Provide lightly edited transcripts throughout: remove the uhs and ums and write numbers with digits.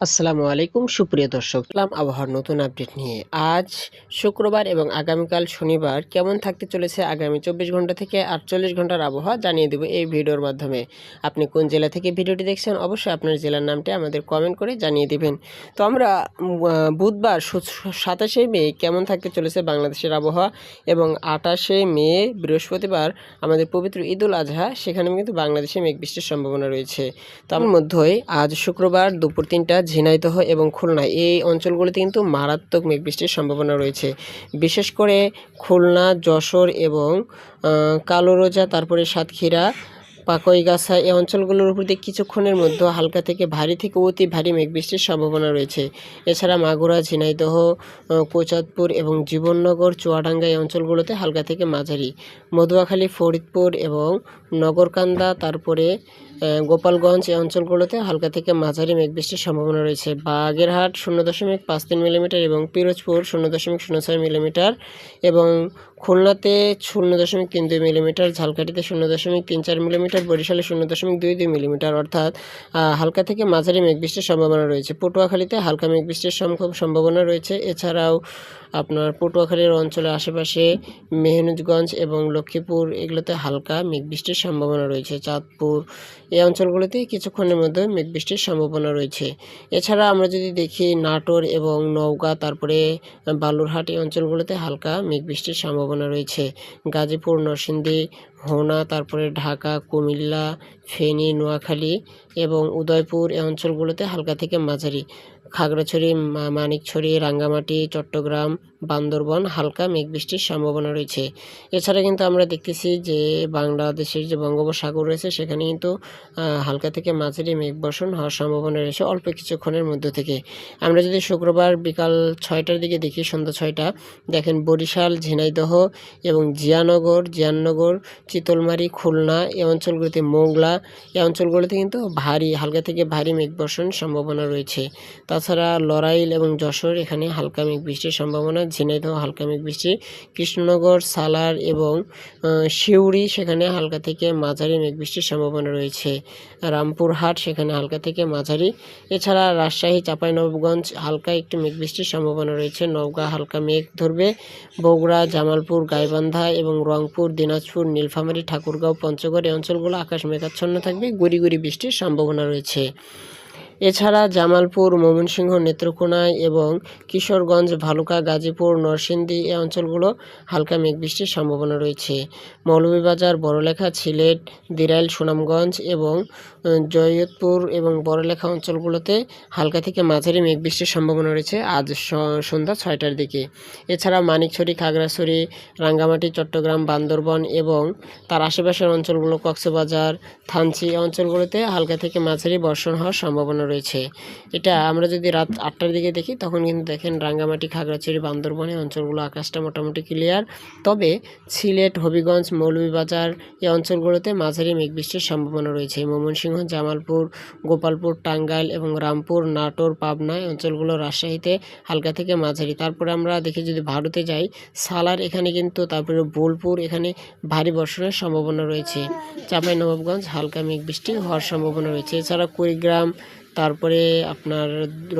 আসসালামু আলাইকুম সুপ্রিয় দর্শক, আবহাওয়ার নতুন আপডেট নিয়ে। আজ শুক্রবার এবং আগামীকাল শনিবার কেমন থাকতে চলেছে আগামী 24 ঘন্টা থেকে 48 ঘন্টার আবহাওয়া জানিয়ে দেব এই ভিডিওর মাধ্যমে। আপনি কোন জেলা থেকে ভিডিওটি দেখছেন অবশ্যই আপনার জেলার নামটি আমাদের কমেন্ট করে জানিয়ে দিবেন। তো আমরা বুধবার 27শে মে কেমন থাকতে চলেছে বাংলাদেশের আবহাওয়া এবং 28শে মে বৃহস্পতিবার আমাদের পবিত্র ঈদুল আজহা, সেখানে কিন্তু বাংলাদেশে মেঘ বৃষ্টির সম্ভাবনা রয়েছে। তার মধ্যেই আজ শুক্রবার দুপুর 3টা ঝিনাইদহ এবং খুলনা এই অঞ্চলগুলিতে কিন্তু মারাত্মক মেঘ বৃষ্টির সম্ভাবনা রয়েছে। বিশেষ করে খুলনা, যশোর এবং কালোরোজা, তারপরে সাতক্ষীরা, পাকইগাছা এই অঞ্চলগুলোর উপর দিয়ে কিছুক্ষণের মধ্যে হালকা থেকে ভারী থেকে অতি ভারী মেঘ বৃষ্টির সম্ভাবনা রয়েছে। এছাড়া মাগুরা, ঝিনাইদহ, কোচাতপুর এবং জীবননগর, চুয়াডাঙ্গা এই অঞ্চলগুলোতে হালকা থেকে মাঝারি, মধুয়াখালী, ফরিদপুর এবং নগরকান্দা, তারপরে গোপালগঞ্জ এই অঞ্চলগুলোতে হালকা থেকে মাঝারি মেঘ বৃষ্টির সম্ভাবনা রয়েছে। বাগেরহাট 0.53 মিলিমিটার এবং পিরোজপুর 0.06 মিলিমিটার এবং খুলনাতে 0.32 মিলিমিটার, ঝালকাঠিতে 0.34 মিলিমিটার, বরিশালে 0.22 মিলিমিটার, অর্থাৎ হালকা থেকে মাঝারি মেঘ বৃষ্টির সম্ভাবনা রয়েছে। পটুয়াখালীতে হালকা মেঘ বৃষ্টির সম্ভাবনা রয়েছে। এছাড়াও আপনার পটুয়াখালীর অঞ্চলের আশেপাশে মেহনুজগঞ্জ এবং লক্ষ্মীপুর এগুলোতে হালকা মেঘ বৃষ্টির সম্ভাবনা রয়েছে। চাঁদপুর এই অঞ্চলগুলোতে কিছুক্ষণের মধ্যে মেঘ বৃষ্টির সম্ভাবনা রয়েছে। এছাড়া আমরা যদি দেখি নাটোর এবং নওগাঁ, তারপরে বালুরহাট এই অঞ্চলগুলোতে হালকা মেঘ বৃষ্টির সম্ভাবনা রয়েছে। গাজীপুর, নরসিংদী, হোনা, তারপরে ঢাকা, কুমিল্লা, ফেনী, নোয়াখালী এবং উদয়পুর এই অঞ্চলগুলোতে হালকা থেকে মাঝারি, খাগড়াছড়ি, মানিকছড়ি, রাঙ্গামাটি, চট্টগ্রাম, বান্দরবন হালকা মেঘ বৃষ্টির সম্ভাবনা রয়েছে। এছাড়া কিন্তু আমরা দেখতেছি যে বাংলাদেশের যে বঙ্গোপসাগর রয়েছে সেখানে কিন্তু হালকা থেকে মাঝারি মেঘ বর্ষণ হওয়ার সম্ভাবনা রয়েছে অল্প কিছুক্ষণের মধ্য থেকে। আমরা যদি শুক্রবার বিকাল 6টার দিকে দেখি, সন্ধ্যা 6টা, দেখেন বরিশাল, ঝিনাইদহ এবং জিয়াননগর, চিতলমারি, খুলনা এই অঞ্চলগুলিতে, মোংলা এই অঞ্চলগুলিতে কিন্তু হালকা থেকে ভারী মেঘ বর্ষণ সম্ভাবনা রয়েছে। তাছাড়া লড়াইল এবং যশোর এখানে হালকা মেঘ বৃষ্টির সম্ভাবনা, ঝিনাইদহ হালকা মেঘ বৃষ্টি, কৃষ্ণনগর, সালার এবং সিউড়ি সেখানে হালকা থেকে মাঝারি মেঘ বৃষ্টির সম্ভাবনা রয়েছে। রামপুরহাট সেখানে হালকা থেকে মাঝারি। এছাড়া রাজশাহী, চাঁপাইনবাবগঞ্জ হালকা একটু মেঘ বৃষ্টির সম্ভাবনা রয়েছে। নওগাঁ হালকা মেঘ ধরবে। বগুড়া, জামালপুর, গাইবান্ধা এবং রংপুর, দিনাজপুর, নীলফামারী, ঠাকুরগাঁও, পঞ্চগড় এই অঞ্চলগুলো আকাশ মেঘাচ্ছন্ন থাকবে, গুড়ি গুড়ি বৃষ্টির সম্ভাবনা রয়েছে। এছাড়া জামালপুর, ময়মনসিংহ, নেত্রকোনা এবং কিশোরগঞ্জ, ভালুকা, গাজীপুর, নরসিংদী এই অঞ্চলগুলো হালকা মেঘ বৃষ্টির সম্ভাবনা রয়েছে। মৌলভীবাজার, বড়লেখা, সিলেট, দিরাইল, সুনামগঞ্জ এবং জয়িয়তপুর এবং বড়লেখা অঞ্চলগুলোতে হালকা থেকে মাঝারি মেঘ বৃষ্টির সম্ভাবনা রয়েছে আজ সন্ধ্যা 6টার দিকে। এছাড়া মানিকছড়ি, খাগড়াছড়ি, রাঙ্গামাটি, চট্টগ্রাম, বান্দরবন এবং তার আশেপাশের অঞ্চলগুলো, কক্সবাজার, থানচি অঞ্চলগুলোতে হালকা থেকে মাঝারি বর্ষণ হওয়ার সম্ভাবনা রয়েছে। এটা আমরা যদি রাত 8টার দিকে দেখি তখন কিন্তু দেখেন রাঙ্গামাটি, খাগড়াছড়ি, বান্দরবনের অঞ্চলগুলো আকাশটা মোটামুটি ক্লিয়ার। তবে সিলেট, হবিগঞ্জ, মৌলভীবাজার এই অঞ্চলগুলোতে মাঝারি মেঘ বৃষ্টির সম্ভাবনা রয়েছে। ময়মনসিংহ, জামালপুর, গোপালপুর, টাঙ্গাইল এবং রামপুর, নাটোর, পাবনা এই অঞ্চলগুলো, রাজশাহীতে হালকা থেকে মাঝারি। তারপরে আমরা দেখি যদি ভারতে যাই, সালার এখানে কিন্তু, তারপরে বোলপুর এখানে ভারী বর্ষণের সম্ভাবনা রয়েছে। চাঁপাইনবাবগঞ্জ হালকা মেঘ বৃষ্টি হওয়ার সম্ভাবনা রয়েছে। এছাড়া কুড়িগ্রাম, তারপরে আপনার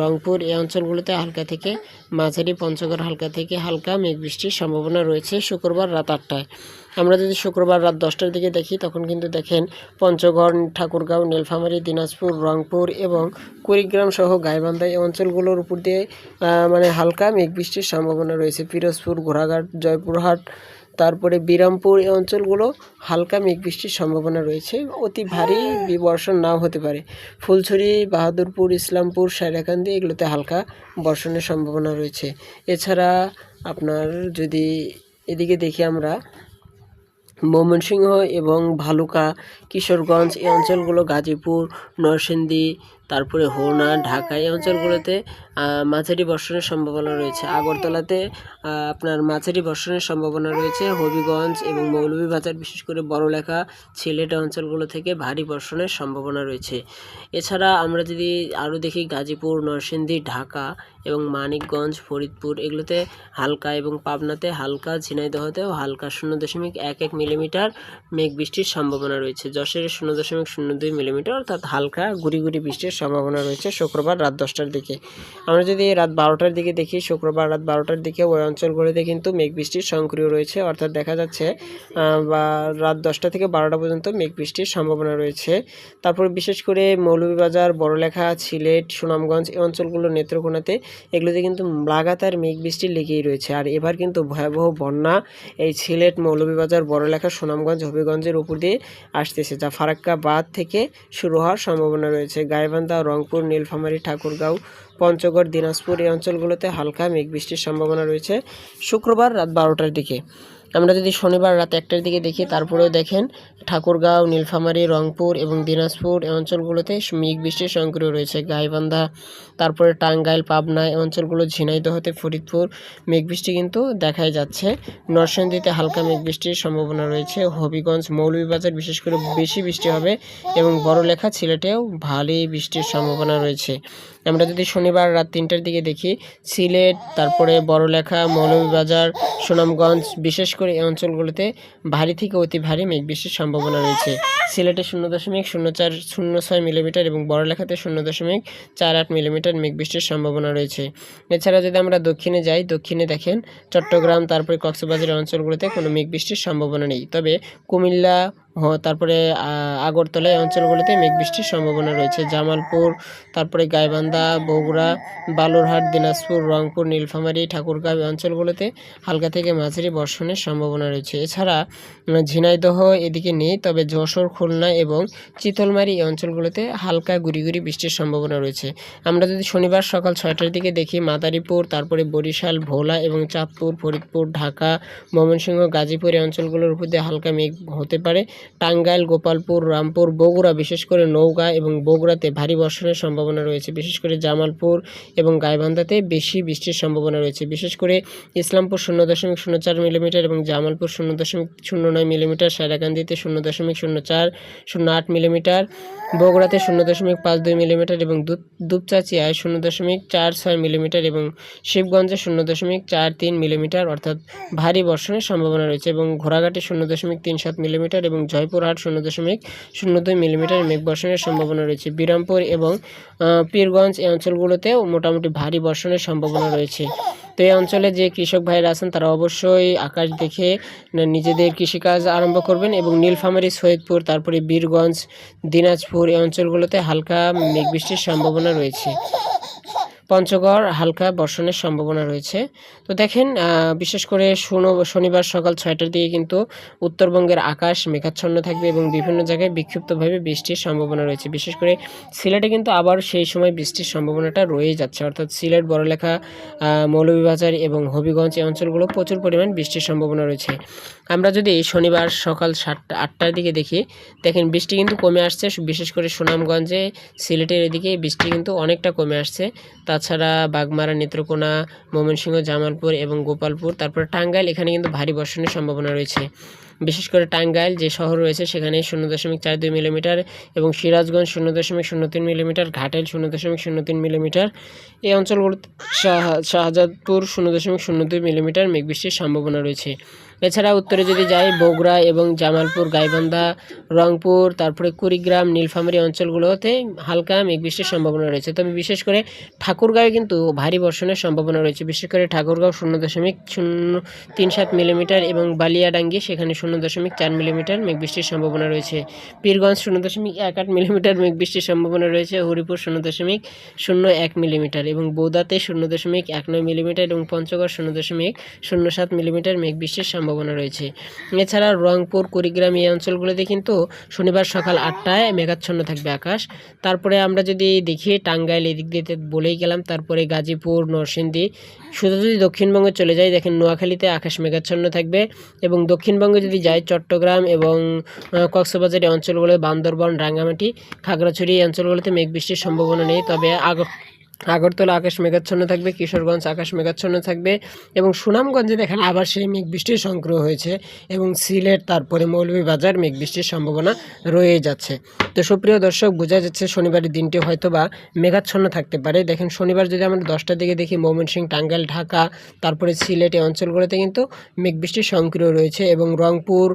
রংপুর এই অঞ্চলগুলোতে হালকা থেকে মাঝারি, পঞ্চগড় হালকা থেকে হালকা মেঘ বৃষ্টির সম্ভাবনা রয়েছে শুক্রবার রাত 8টায়। আমরা যদি শুক্রবার রাত 10টার দিকে দেখি তখন কিন্তু দেখেন পঞ্চগড়, ঠাকুরগাঁও, নীলফামারী, দিনাজপুর, রংপুর এবং কুড়িগ্রাম সহ গাইবান্ধা এই অঞ্চলগুলোর উপর দিয়ে হালকা মেঘ বৃষ্টির সম্ভাবনা রয়েছে। পিরোজপুর, ঘোড়াঘাট, জয়পুরহাট, তারপরে বিরামপুর এই অঞ্চলগুলো হালকা মেঘ বৃষ্টির সম্ভাবনা রয়েছে, অতি ভারী বর্ষণ নাও হতে পারে। ফুলছড়ি, বাহাদুরপুর, ইসলামপুর, সায়রাকান্দি এগুলোতে হালকা বর্ষণের সম্ভাবনা রয়েছে। এছাড়া আপনার যদি এদিকে দেখি আমরা ময়মনসিংহ এবং ভালুকা, কিশোরগঞ্জ এই অঞ্চলগুলো, গাজীপুর, নরসিংদী, তারপরে হোনা, ঢাকা এই অঞ্চলগুলোতে মাঝারি বর্ষণের সম্ভাবনা রয়েছে। আগরতলাতে আপনার মাঝারি বর্ষণের সম্ভাবনা রয়েছে। হবিগঞ্জ এবং মৌলভীবাজার, বিশেষ করে বড়লেখা, সিলেট অঞ্চলগুলো থেকে ভারী বর্ষণের সম্ভাবনা রয়েছে। এছাড়া আমরা যদি আরও দেখি গাজীপুর, নরসিংদী, ঢাকা এবং মানিকগঞ্জ, ফরিদপুর এগুলোতে হালকা এবং পাবনাতে হালকা, ঝিনাইদহতেও হালকা 0.11 মিলিমিটার মেঘ বৃষ্টির সম্ভাবনা রয়েছে। যশোরে 0.02 মিলিমিটার, অর্থাৎ হালকা গুড়ি গুড়ি বৃষ্টির বৃষ্টির সম্ভাবনা রয়েছে শুক্রবার রাত 10টার দিকে। আমরা যদি রাত 12টার দিকে দেখি, শুক্রবার রাত 12টার দিকে ওই অঞ্চলগুলিতে কিন্তু মেঘ বৃষ্টির সক্রিয় রয়েছে, অর্থাৎ দেখা যাচ্ছে বা রাত 10টা থেকে 12টা পর্যন্ত মেঘ বৃষ্টির সম্ভাবনা রয়েছে। তারপর বিশেষ করে মৌলভীবাজার, বড়লেখা, সিলেট, সুনামগঞ্জ এই অঞ্চলগুলো, নেত্রকোনাতে এগুলোতে কিন্তু লাগাতার মেঘ বৃষ্টি লেগেই রয়েছে। আর এবার কিন্তু ভয়াবহ বন্যা এই সিলেট, মৌলভীবাজার, বড়লেখা, সুনামগঞ্জ, হবিগঞ্জের উপর দিয়ে আসতেছে, যা ফারাক্কা বাঁধ থেকে শুরু হওয়ার সম্ভাবনা রয়েছে। গাইবান্ধা, রংপুর, নীলফামারী, ঠাকুরগাঁও, পঞ্চগড়, দিনাজপুর এই অঞ্চলগুলোতে হালকা মেঘ বৃষ্টির সম্ভাবনা রয়েছে শুক্রবার রাত 12টার দিকে। আমরা যদি শনিবার রাত 1টার দিকে দেখি, তারপরেও দেখেন ঠাকুরগাঁও, নীলফামারী, রংপুর এবং দিনাজপুর এই অঞ্চলগুলোতে মেঘ বৃষ্টির সক্রিয় রয়েছে। গাইবান্ধা, তারপরে টাঙ্গাইল, পাবনা এই অঞ্চলগুলো, ঝিনাইদহতে, ফরিদপুর মেঘ বৃষ্টি কিন্তু দেখাই যাচ্ছে। নরসিংদীতে হালকা মেঘ বৃষ্টির সম্ভাবনা রয়েছে। হবিগঞ্জ, মৌলভীবাজার বিশেষ করে বেশি বৃষ্টি হবে এবং বড়লেখা, সিলেটেও ভালোই বৃষ্টির সম্ভাবনা রয়েছে। আমরা যদি শনিবার রাত 3টার দিকে দেখি, সিলেট, তারপরে বড়লেখা, মৌলভীবাজার, সুনামগঞ্জ বিশেষ করে এই অঞ্চলগুলোতে ভারী থেকে অতি ভারী মেঘ বৃষ্টির সম্ভাবনা রয়েছে। সিলেটে 0.0406 মিলিমিটার এবং বড়লেখাতে 0.48 মিলিমিটার মেঘ বৃষ্টির সম্ভাবনা রয়েছে। এছাড়া যদি আমরা দক্ষিণে যাই, দক্ষিণে দেখেন চট্টগ্রাম, তারপরে কক্সবাজারের অঞ্চলগুলোতে কোনো মেঘ বৃষ্টির সম্ভাবনা নেই, তবে কুমিল্লা, তারপরে আগরতলা এই অঞ্চলগুলিতে মেঘ বৃষ্টির সম্ভাবনা রয়েছে। জামালপুর, তারপরে গাইবান্ধা, বগুড়া, বালুরহাট, দিনাজপুর, রংপুর, নীলফামারী, ঠাকুরগাঁও এই অঞ্চলগুলোতে হালকা থেকে মাঝারি বর্ষণের সম্ভাবনা রয়েছে। এছাড়া ঝিনাইদহ এদিকে নেই, তবে যশোর, খুলনা এবং চিতলমারি এই অঞ্চলগুলোতে হালকা গুড়ি গুড়ি বৃষ্টির সম্ভাবনা রয়েছে। আমরা যদি শনিবার সকাল 6টার দিকে দেখি, মাদারীপুর, তারপরে বরিশাল, ভোলা এবং চাঁদপুর, ফরিদপুর, ঢাকা, ময়মনসিংহ, গাজীপুর এই অঞ্চলগুলোর উপর দিয়ে হালকা মেঘ হতে পারে। টাঙ্গাইল, গোপালপুর, রামপুর, বগুড়া বিশেষ করে নওগাঁ এবং বগুড়াতে ভারী বর্ষণের সম্ভাবনা রয়েছে। বিশেষ করে জামালপুর এবং গাইবান্ধাতে বেশি বৃষ্টির সম্ভাবনা রয়েছে। বিশেষ করে ইসলামপুর 0.04 মিলিমিটার এবং জামালপুর 0.09 মিলিমিটার, সায়রাকান্দিতে 0.0408 মিলিমিটার, বগুড়াতে 0.52 মিলিমিটার এবং দুপচাঁচিয়ায় 0.46 মিলিমিটার এবং শিবগঞ্জে 0.43 মিলিমিটার অর্থাৎ ভারী বর্ষণের সম্ভাবনা রয়েছে এবং ঘোড়াঘাটে 0.37 মিলিমিটার এবং জয়পুরহাট 0.02 মিলিমিটার মেঘ বর্ষণের সম্ভাবনা রয়েছে। বিরামপুর এবং পীরগঞ্জ এই অঞ্চলগুলোতেও মোটামুটি ভারী বর্ষণের সম্ভাবনা রয়েছে। তো এই অঞ্চলে যে কৃষক ভাইরা আছেন তারা অবশ্যই আকাশ দেখে নিজেদের কৃষিকাজ আরম্ভ করবেন এবং নীলফামারী, সৈয়দপুর, তারপরে বীরগঞ্জ, দিনাজপুর এই অঞ্চলগুলোতে হালকা মেঘ বৃষ্টির সম্ভাবনা রয়েছে। পঞ্চগড় হালকা বর্ষণের সম্ভাবনা রয়েছে। তো দেখেন বিশেষ করে শনিবার সকাল 6টার দিকে কিন্তু উত্তরবঙ্গের আকাশ মেঘাচ্ছন্ন থাকবে এবং বিভিন্ন জায়গায় বিক্ষিপ্তভাবে বৃষ্টির সম্ভাবনা রয়েছে। বিশেষ করে সিলেটে কিন্তু আবার সেই সময় বৃষ্টির সম্ভাবনাটা রয়েই যাচ্ছে, অর্থাৎ সিলেট, বড়লেখা, মৌলভীবাজার এবং হবিগঞ্জ এই অঞ্চলগুলো প্রচুর পরিমাণ বৃষ্টির সম্ভাবনা রয়েছে। আমরা যদি শনিবার সকাল 8টার দিকে দেখি, দেখেন বৃষ্টি কিন্তু কমে আসছে। বিশেষ করে সুনামগঞ্জে, সিলেটের এদিকে বৃষ্টি কিন্তু অনেকটা কমে আসছে। তাছাড়া বাগমারা, নেত্রকোনা, ময়মনসিংহ, জামালপুর এবং গোপালপুর, তারপরে টাঙ্গাইল এখানে কিন্তু ভারী বর্ষণের সম্ভাবনা রয়েছে। বিশেষ করে টাঙ্গাইল যে শহর রয়েছে সেখানে 0.42 মিলিমিটার এবং সিরাজগঞ্জ 0.03 মিলিমিটার, ঘাটাইল 0.03 মিলিমিটার, এই অঞ্চলগুলোতে শাহজাদপুর 0.02 মিলিমিটার মেঘ বৃষ্টির সম্ভাবনা রয়েছে। এছাড়া উত্তরে যদি যাই, বগুড়া এবং জামালপুর, গাইবান্ধা, রংপুর, তারপরে কুড়িগ্রাম, নীলফামারী অঞ্চলগুলোতে হালকা মেঘ বৃষ্টির সম্ভাবনা রয়েছে। তবে বিশেষ করে ঠাকুরগাঁয়ে কিন্তু ভারী বর্ষণের সম্ভাবনা রয়েছে। বিশেষ করে ঠাকুরগাঁও 0.037 মিলিমিটার এবং বালিয়াডাঙ্গি সেখানে 0.4 মিলিমিটার মেঘ বৃষ্টির সম্ভাবনা রয়েছে। পীরগঞ্জ 0.18 মিলিমিটার মেঘ বৃষ্টির সম্ভাবনা রয়েছে। হরিপুর 0.01 মিলিমিটার এবং বৌদাতে 0.19 মিলিমিটার এবং পঞ্চগড় 0.07 মিলিমিটার মেঘ বৃষ্টির সম্ভাবনা রয়েছে। এছাড়া রংপুর, কুড়িগ্রাম এই অঞ্চলগুলোতে কিন্তু শনিবার সকাল 8টায় মেঘাচ্ছন্ন থাকবে আকাশ। তারপরে আমরা যদি দেখি টাঙ্গাইল এদিক দিয়ে বলেই গেলাম, তারপরে গাজীপুর, নরসিংদী, শুধু যদি দক্ষিণবঙ্গে চলে যাই দেখেন নোয়াখালীতে আকাশ মেঘাচ্ছন্ন থাকবে এবং দক্ষিণবঙ্গে যদি যাই চট্টগ্রাম এবং কক্সবাজার এই অঞ্চলগুলো, বান্দরবান, রাঙ্গামাটি, খাগড়াছড়ি এই অঞ্চলগুলোতে মেঘ বৃষ্টির সম্ভাবনা নেই, তবে আগরতলা আকাশ মেঘাচ্ছন্ন থাকবে, কিশোরগঞ্জ আকাশ মেঘাচ্ছন্ন থাকবে এবং সুনামগঞ্জে দেখেন আবার সেই মেঘ বৃষ্টির সংগ্রহ হয়েছে এবং সিলেট, তারপরে মৌলভীবাজার মেঘ বৃষ্টির সম্ভাবনা রয়ে যাচ্ছে। তো সুপ্রিয় দর্শক, বোঝা যাচ্ছে শনিবারের দিনটি হয়তো বা মেঘাচ্ছন্ন থাকতে পারে। দেখেন শনিবার যদি আমরা 10টার দিকে দেখি, ময়মনসিংহ, টাঙ্গাইল, ঢাকা, তারপরে সিলেট এই অঞ্চলগুলোতে কিন্তু মেঘ বৃষ্টির সংক্রিয় রয়েছে এবং রংপুর,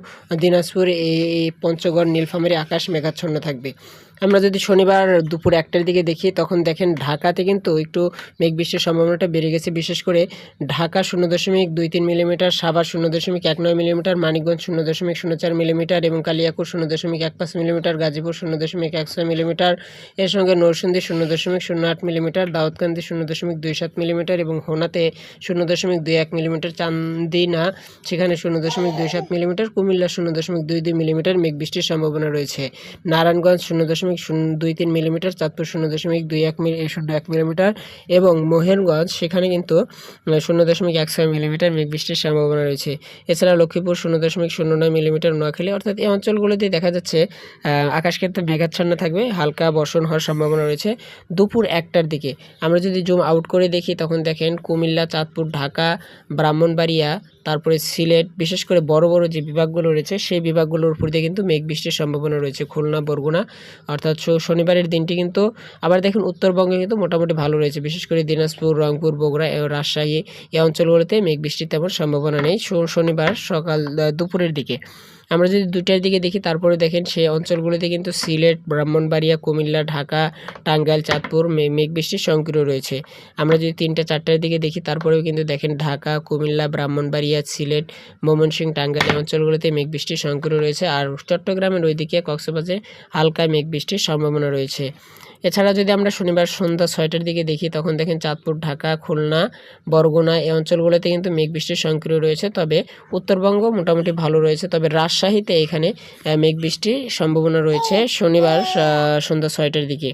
দিনাজপুর, এই পঞ্চগড়, নীলফামারী আকাশ মেঘাচ্ছন্ন থাকবে। আমরা যদি শনিবার দুপুর ১টার দিকে দেখি তখন দেখেন ঢাকাতে কিন্তু একটু মেঘ বৃষ্টির সম্ভাবনাটা বেড়ে গেছে। বিশেষ করে Dhaka ০.২৩ millimetre, Savar ০.১৯ millimetre, Manikganj ০.০৪ millimetre এবং কালিয়াকৈর ০.১৫ মিলিমিটার, গাজীপুর ০.১৬ মিলিমিটার, এর সঙ্গে নরসিংদী ০.০৮ মিলিমিটার, দাউদকান্দি ০.২৭ মিলিমিটার এবং হোনাতে ০.২১ মিলিমিটার, চান্দিনা সেখানে ০.২৭ মিলিমিটার, কুমিল্লা ০.২২ মিলিমিটার মেঘ বৃষ্টির সম্ভাবনা রয়েছে। নারায়ণগঞ্জ ০.০২৩ মিলিমিটার, চাঁদপুর ০.২১ মিলিমিটার এবং মহেশগঞ্জ সেখানে কিন্তু ০.১৬ মিলিমিটার মেঘ বৃষ্টির সম্ভাবনা রয়েছে। এছাড়া লক্ষ্মীপুর ০.০৯ মিলিমিটার, নোয়াখালী, অর্থাৎ এই অঞ্চলগুলোতে দেখা যাচ্ছে আকাশ কিন্তু মেঘাচ্ছন্ন থাকবে, হালকা বর্ষণ হওয়ার সম্ভাবনা রয়েছে দুপুর ১টার দিকে। আমরা যদি জুম আউট করে দেখি তখন দেখেন কুমিল্লা, চাঁদপুর, ঢাকা, ব্রাহ্মণবাড়িয়া, তারপরে সিলেট, বিশেষ করে বড় বড় যে বিভাগগুলো রয়েছে সেই বিভাগগুলোর উপর দিয়ে কিন্তু মেঘ বৃষ্টির সম্ভাবনা রয়েছে। খুলনা, বরগুনা, অর্থাৎ শনিবারের দিনটি কিন্তু আবার দেখুন উত্তরবঙ্গে কিন্তু মোটামুটি ভালো রয়েছে। বিশেষ করে দিনাজপুর, রংপুর, বগুড়া, রাজশাহী এই অঞ্চলগুলোতে মেঘ বৃষ্টির তেমন সম্ভাবনা নেই শনিবার দুপুরের দিকে। আমরা যদি ২টার দিকে দেখি তারপরে দেখেন সেই অঞ্চলগুলোতে কিন্তু সিলেট, ব্রাহ্মণবাড়িয়া, কুমিল্লা, ঢাকা, টাঙ্গাইল, চাঁদপুর মেঘ বৃষ্টির সক্রিয় রয়েছে। আমরা যদি ৩টা-৪টার দিকে দেখি তারপরেও কিন্তু দেখেন ঢাকা, কুমিল্লা, ব্রাহ্মণবাড়িয়া, সিলেট, ময়মনসিংহ, টাঙ্গাইল অঞ্চলগুলোতে মেঘ বৃষ্টির সক্রিয় রয়েছে। আর চট্টগ্রামের ওইদিকে কক্সবাজারে হালকা মেঘ বৃষ্টির সম্ভাবনা রয়েছে। এছাড়া যদি আমরা শনিবার সন্ধ্যা ৬টার দিকে দেখি তখন দেখেন চাঁদপুর, ঢাকা, খুলনা, বরগুনা এই অঞ্চলগুলোতে কিন্তু মেঘ বৃষ্টির সক্রিয় রয়েছে। তবে উত্তরবঙ্গ মোটামুটি ভালো রয়েছে। তবে রাজশাহীতে এখানে মেঘ বৃষ্টির সম্ভাবনা রয়েছে শনিবার সন্ধ্যা ৬টার দিকে।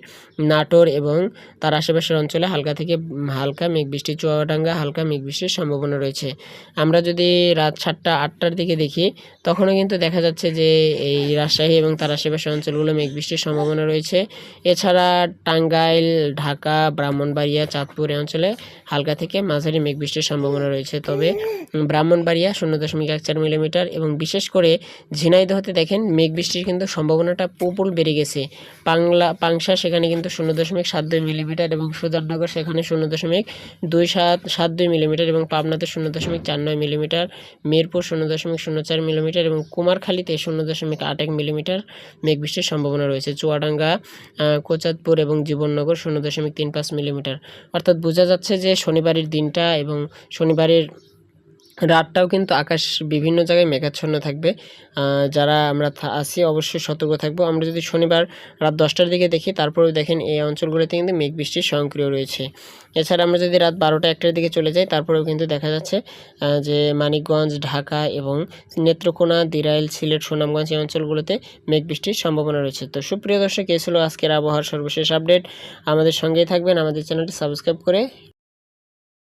নাটোর এবং তার আশেপাশের অঞ্চলে হালকা থেকে হালকা মেঘ বৃষ্টি, চুয়াডাঙ্গা হালকা মেঘ বৃষ্টির সম্ভাবনা রয়েছে। আমরা যদি রাত ৭টা-৮টার দিকে দেখি তখনও কিন্তু দেখা যাচ্ছে যে এই রাজশাহী এবং তার আশেপাশের অঞ্চলগুলো মেঘ বৃষ্টির সম্ভাবনা রয়েছে। এছাড়া টাঙ্গাইল, ঢাকা, ব্রাহ্মণবাড়িয়া, চাঁদপুর এই অঞ্চলে হালকা থেকে মাঝারি মেঘ বৃষ্টির সম্ভাবনা রয়েছে। তবে ব্রাহ্মণবাড়িয়া ০.১৪ মিলিমিটার এবং বিশেষ করে ঝিনাইদহতে দেখেন মেঘ বৃষ্টির কিন্তু সম্ভাবনাটা প্রবল বেড়ে গেছে। পাংশা সেখানে কিন্তু ০.৭২ মিলিমিটার এবং সুজাননগর সেখানে ০.২৭২ মিলিমিটার এবং পাবনাতে ০.৪৯ মিলিমিটার, মিরপুর ০.০৪ মিলিমিটার এবং কুমারখালীতে ০.৮১ মিলিমিটার মেঘ বৃষ্টির সম্ভাবনা রয়েছে। চুয়াডাঙ্গা, কোচাতপুর এবং জীবননগর ০.৩৫ মিলিমিটার। অর্থাৎ বোঝা যাচ্ছে যে শনিবারের দিনটা এবং শনিবারের রাতটাও কিন্তু আকাশ বিভিন্ন জায়গায় মেঘাচ্ছন্ন থাকবে। যারা আমরা আছি অবশ্যই সতর্ক থাকবো। আমরা যদি শনিবার রাত ১০টার দিকে দেখি তারপরেও দেখেন এই অঞ্চলগুলোতে কিন্তু মেঘ বৃষ্টির সক্রিয় রয়েছে। এছাড়া আমরা যদি রাত ১২টা-১টার দিকে চলে যাই তারপরেও কিন্তু দেখা যাচ্ছে যে মানিকগঞ্জ, ঢাকা এবং নেত্রকোনা, দিরাইল, সিলেট, সুনামগঞ্জ এই অঞ্চলগুলোতে মেঘ বৃষ্টির সম্ভাবনা রয়েছে। তো সুপ্রিয় দর্শক, এই ছিল আজকের আবহাওয়ার সর্বশেষ আপডেট। আমাদের সঙ্গেই থাকবেন, আমাদের চ্যানেলটি সাবস্ক্রাইব করে